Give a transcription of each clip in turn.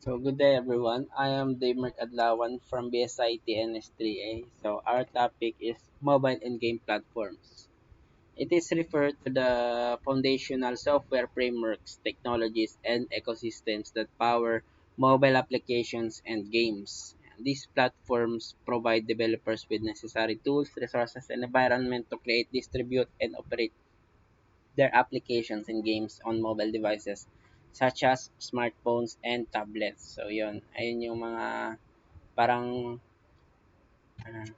So good day everyone. I am Damer Adlawan from BSIT NS3A. So our topic is mobile and game platforms. It is referred to the foundational software frameworks, technologies, and ecosystems that power mobile applications and games. These platforms provide developers with necessary tools, resources, and environment to create, distribute, and operate their applications and games on mobile devices such as smartphones and tablets. So, yun. Ayun yung mga parang ah,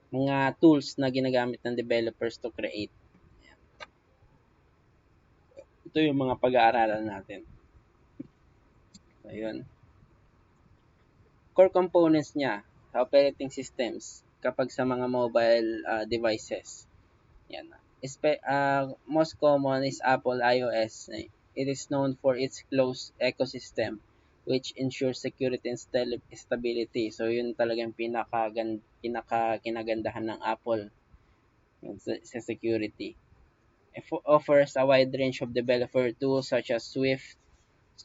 mga tools na ginagamit ng developers to create. Ito yung mga pag-aaralan natin. So, yun. Core components niya sa operating systems kapag sa mga mobile devices. Yan. Most common is Apple iOS. It is known for its closed ecosystem which ensures security and stability. So yun talagang pinaka kinagandahan ng Apple yun, sa security. It offers a wide range of developer tools such as Swift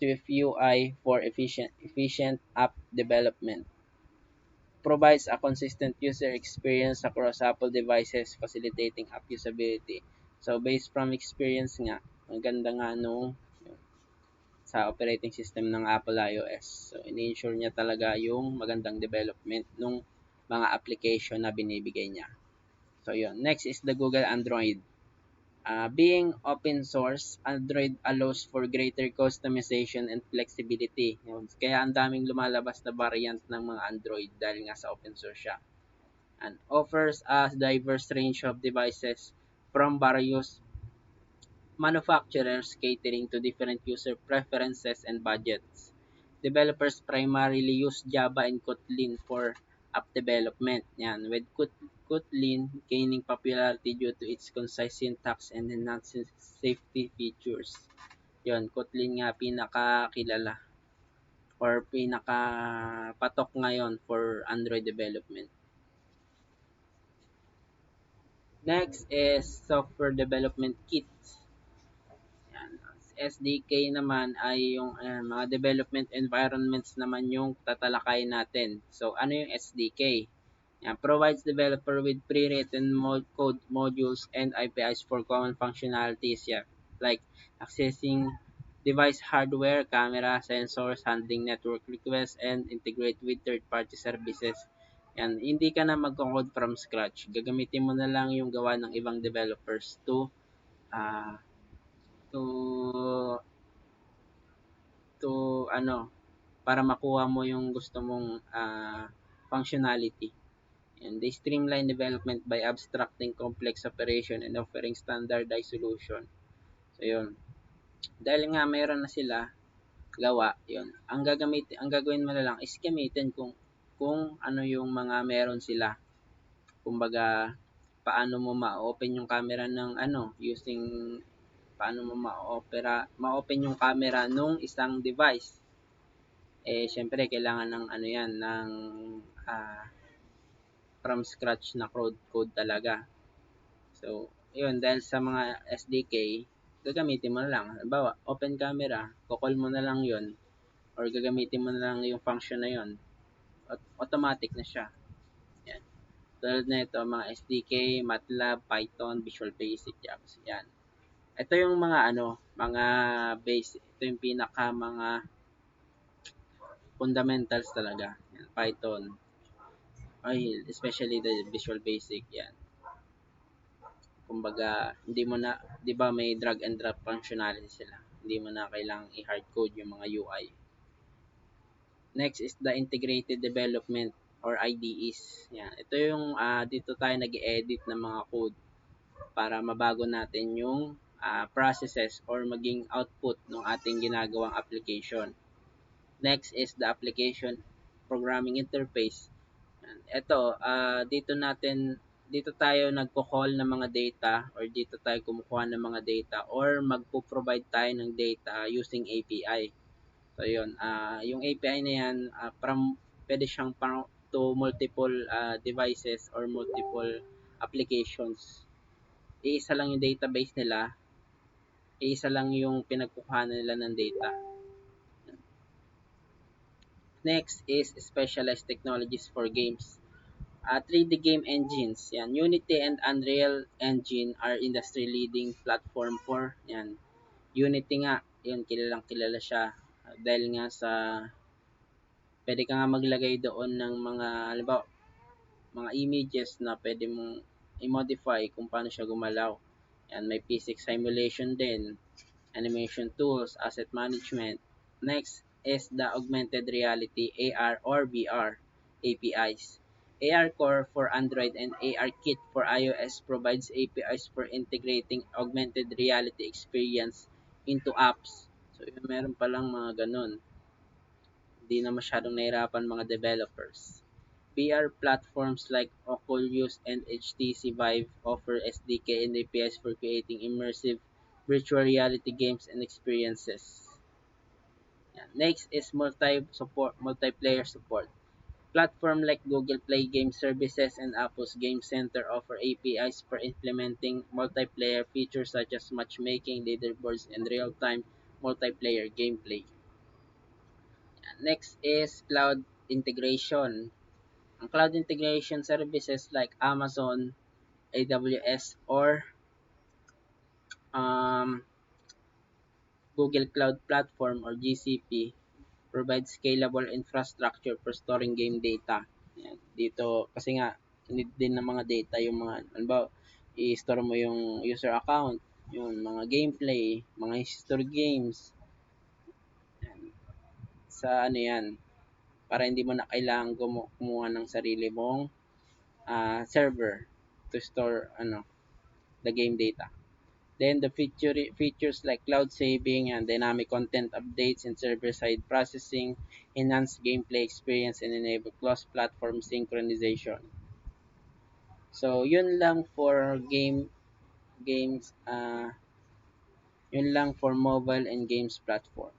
UI for efficient app development. Provides a consistent user experience across Apple devices, facilitating app usability. So, based from experience nga, ang ganda nga nung sa operating system ng Apple iOS. So, ini-ensure niya talaga yung magandang development ng mga application na binibigay niya. So, yun. Next is the Google Android. Being open source, Android allows for greater customization and flexibility. Yun. Kaya ang daming lumalabas na variant ng mga Android dahil nga sa open source siya. And offers a diverse range of devices from various manufacturers catering to different user preferences and budgets. Developers primarily use Java and Kotlin for app development. Yan. With Kotlin gaining popularity due to its concise syntax and enhanced safety features. Yon, Kotlin nga pinakakilala or pinakapatok ngayon for Android development. Next is Software Development Kit. Yan. SDK naman ay yung mga development environments naman yung tatalakayin natin. So, ano yung SDK? Yan, provides developer with pre-written code modules and APIs for common functionalities. Yeah, like accessing device hardware, camera, sensors, handling network requests, and integrate with third-party services. Yan, hindi ka na mag-code from scratch. Gagamitin mo na lang yung gawa ng ibang developers uh, to para makuha mo yung gusto mong functionality. And they streamline development by abstracting complex operation and offering standardized solution. So yun. Dahil nga mayroon na sila gawa, yun. Ang gagawin mo na lang is gamitin kung ano yung mga meron sila. Kumbaga paano mo ma-open yung camera ng using paano mo ma-open yung camera nung isang device. Syempre kailangan ng ng ah, from scratch na code talaga. So, yun, dahil sa mga SDK, gagamitin mo na lang. Halimbawa, open camera, kukol mo na lang yun, or gagamitin mo na lang yung function na yun. Automatic na siya. Yan. Tulad na ito, mga SDK, MATLAB, Python, Visual Basic, Java. Yan. Ito yung mga basic. Ito yung pinaka mga fundamentals talaga. Yan. Python. Especially the Visual Basic. Yan. Kumbaga, hindi mo na, 'di ba may drag and drop functionality sila. Hindi mo na kailangang i-hard code yung mga UI. Next is the integrated development or IDEs. Yan. Ito yung dito tayo nag-edit ng mga code para mabago natin yung processes or maging output ng ating ginagawang application. Next is the application programming interface. Ito, dito tayo nagko-call ng mga data or dito tayo kumukuha ng mga data or magpo-provide tayo ng data using API. So yun, yung API na yan, pwede siyang to multiple devices or multiple applications. Iisa lang yung database nila, iisa lang yung pinagkukuhanan nila ng data. Next is specialized technologies for games. 3D game engines. Yan. Unity and Unreal Engine are industry-leading platform for yan. Unity nga, yun, kilalang kilala siya. Dahil nga sa, pwede ka nga maglagay doon ng mga, halimbawa, mga images na pwede mong i-modify kung paano siya gumalaw. Yan, may physics simulation din, animation tools, asset management. Next is the augmented reality AR or VR APIs. AR Core for Android and AR Kit for iOS provides APIs for integrating augmented reality experience into apps. So, meron palang mga ganun. Hindi na masyadong nahirapan mga developers. VR platforms like Oculus and HTC Vive offer SDK and APIs for creating immersive virtual reality games and experiences. Yan. Next is multiplayer support. Platform like Google Play Game Services and Apple's Game Center offer APIs for implementing multiplayer features such as matchmaking, leaderboards, and real-time multiplayer gameplay. Next is cloud integration. Ang cloud integration services like Amazon, AWS, or um, Google Cloud Platform or GCP provide scalable infrastructure for storing game data. Yan. Dito, kasi nga, need din ng mga data yung mga, ano ba, i-store mo yung user account, yung mga gameplay, mga history games, yan. Sa ano yan, para hindi mo na kailangan kumuha ng sarili mong server to store the game data. Then the features like cloud saving and dynamic content updates and server-side processing enhance gameplay experience and enable cross-platform synchronization. So yun lang for games yun lang for mobile and games platform.